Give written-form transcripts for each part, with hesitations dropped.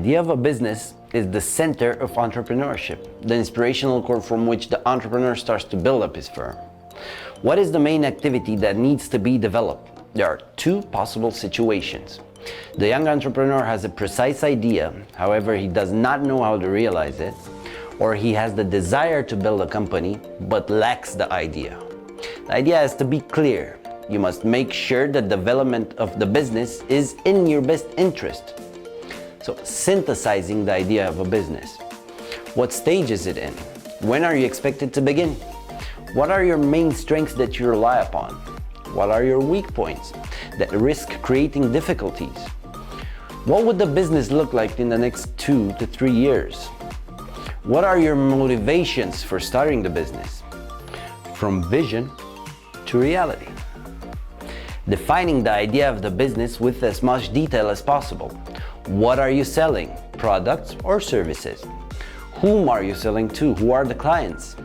idea of a business is the center of entrepreneurship, the inspirational core from which the entrepreneur starts to build up his firm. What is the main activity that needs to be developed? There are two possible situations. The young entrepreneur has a precise idea, however, he does not know how to realize it, or he has the desire to build a company but lacks the idea. The idea has to be clear. You must make sure the development of the business is in your best interest. So, synthesizing the idea of a business. What stage is it in? When are you expected to begin? What are your main strengths that you rely upon? What are your weak points that risk creating difficulties? What would the business look like in the next 2 to 3 years? What are your motivations for starting the business? From vision to reality. Defining the idea of the business with as much detail as possible. What are you selling? Products or services? Whom are you selling to? Who are the clients?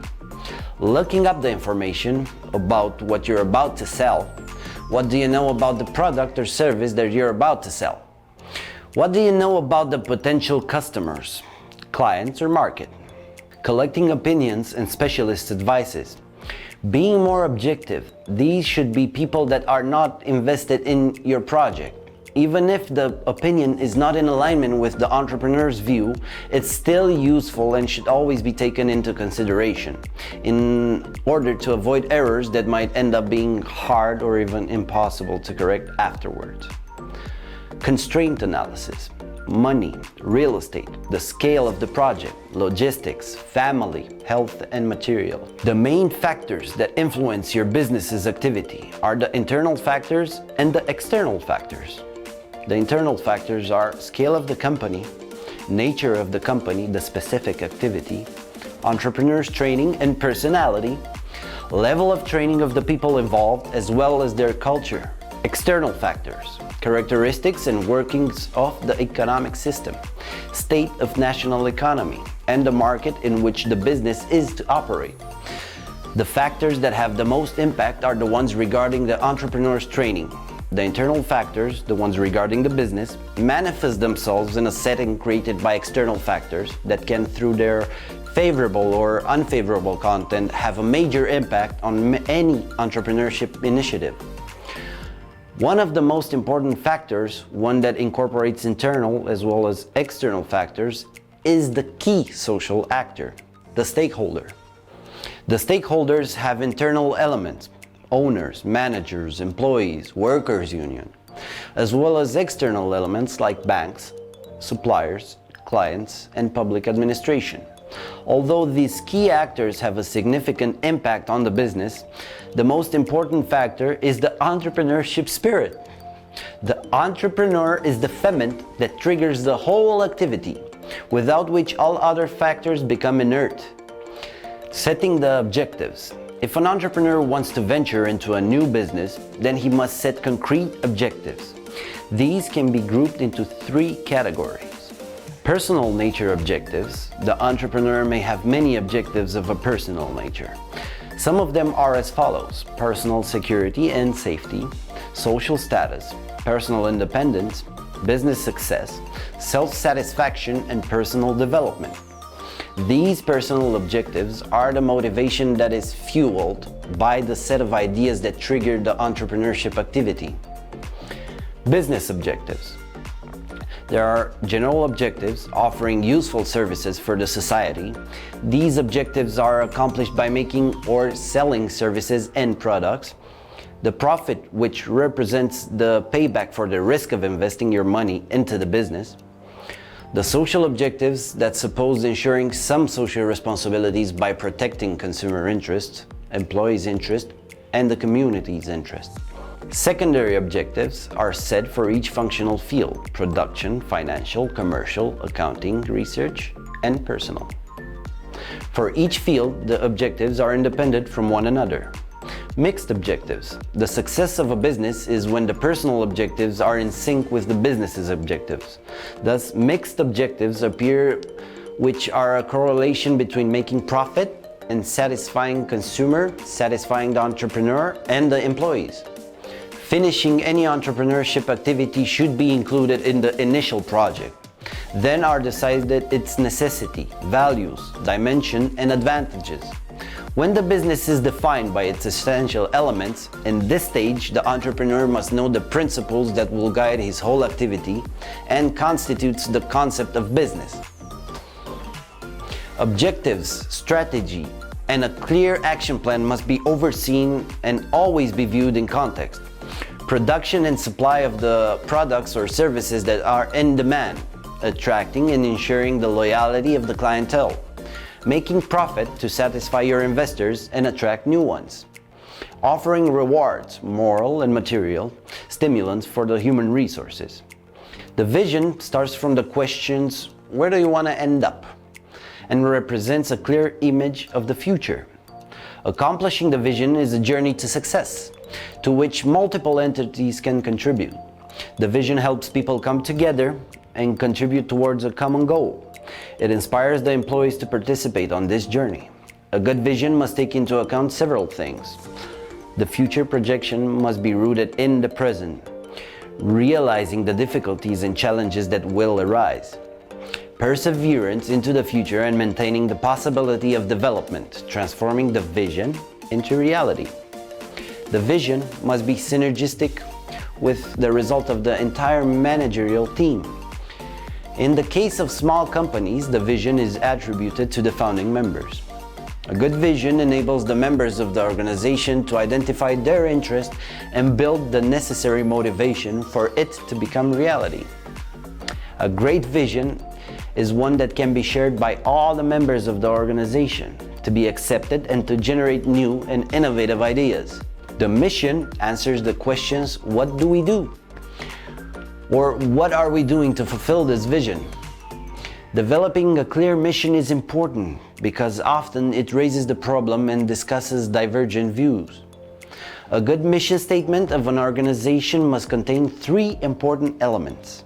Looking up the information about what you're about to sell. What do you know about the product or service that you're about to sell? What do you know about the potential customers, clients, or market? Collecting opinions and specialist advices. Being more objective. These should be people that are not invested in your project. Even if the opinion is not in alignment with the entrepreneur's view, it's still useful and should always be taken into consideration in order to avoid errors that might end up being hard or even impossible to correct afterwards. Constraint analysis. Money, real estate, the scale of the project, logistics, family, health, and material. The main factors that influence your business's activity are the internal factors and the external factors. The internal factors are scale of the company, nature of the company, the specific activity, entrepreneur's training and personality, level of training of the people involved, as well as their culture. External factors, characteristics and workings of the economic system, state of national economy, and the market in which the business is to operate. The factors that have the most impact are the ones regarding the entrepreneur's training. The internal factors, the ones regarding the business, manifest themselves in a setting created by external factors that can, through their favorable or unfavorable content, have a major impact on any entrepreneurship initiative. One of the most important factors, one that incorporates internal as well as external factors, is the key social actor, the stakeholder. The stakeholders have internal elements, owners, managers, employees, workers' union, as well as external elements like banks, suppliers, clients, and public administration. Although these key actors have a significant impact on the business, the most important factor is the entrepreneurship spirit. The entrepreneur is the ferment that triggers the whole activity, without which all other factors become inert. Setting the objectives. If an entrepreneur wants to venture into a new business, then he must set concrete objectives. These can be grouped into 3 categories. Personal nature objectives. The entrepreneur may have many objectives of a personal nature. Some of them are as follows: personal security and safety, social status, personal independence, business success, self-satisfaction, and personal development. These personal objectives are the motivation that is fueled by the set of ideas that trigger the entrepreneurship activity. Business objectives. There are general objectives offering useful services for the society. These objectives are accomplished by making or selling services and products. The profit, which represents the payback for the risk of investing your money into the business. The social objectives that suppose ensuring some social responsibilities by protecting consumer interests, employees' interests, and the community's interests. Secondary objectives are set for each functional field: production, financial, commercial, accounting, research, and personal. For each field, the objectives are independent from one another. Mixed objectives. The success of a business is when the personal objectives are in sync with the business's objectives. Thus, mixed objectives appear, which are a correlation between making profit and satisfying consumer, satisfying the entrepreneur, and the employees. Finishing any entrepreneurship activity should be included in the initial project. Then are decided its necessity, values, dimension, and advantages. When the business is defined by its essential elements, in this stage, the entrepreneur must know the principles that will guide his whole activity and constitutes the concept of business. Objectives, strategy, and a clear action plan must be overseen and always be viewed in context. Production and supply of the products or services that are in demand, attracting and ensuring the loyalty of the clientele, making profit to satisfy your investors and attract new ones, offering rewards, moral and material, stimulants for the human resources. The vision starts from the questions, where do you want to end up? And represents a clear image of the future. Accomplishing the vision is a journey to success, to which multiple entities can contribute. The vision helps people come together and contribute towards a common goal. It inspires the employees to participate on this journey. A good vision must take into account several things. The future projection must be rooted in the present, realizing the difficulties and challenges that will arise. Perseverance into the future and maintaining the possibility of development, transforming the vision into reality. The vision must be synergistic with the result of the entire managerial team. In the case of small companies, the vision is attributed to the founding members. A good vision enables the members of the organization to identify their interest and build the necessary motivation for it to become reality. A great vision is one that can be shared by all the members of the organization, to be accepted and to generate new and innovative ideas. The mission answers the questions, what do we do? Or what are we doing to fulfill this vision? Developing a clear mission is important because often it raises the problem and discusses divergent views. A good mission statement of an organization must contain three important elements: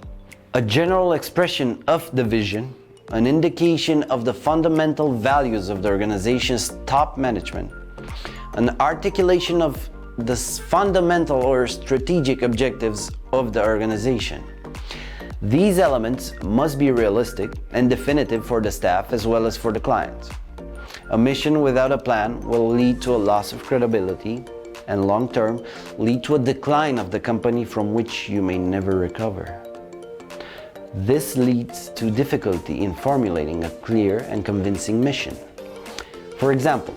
a general expression of the vision, an indication of the fundamental values of the organization's top management, an articulation of the fundamental or strategic objectives of the organization. These elements must be realistic and definitive for the staff as well as for the clients. A mission without a plan will lead to a loss of credibility and long-term lead to a decline of the company from which you may never recover. This leads to difficulty in formulating a clear and convincing mission. For example,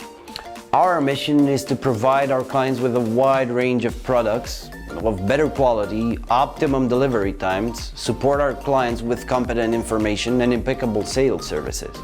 our mission is to provide our clients with a wide range of products of better quality, optimum delivery times, support our clients with competent information and impeccable sales services.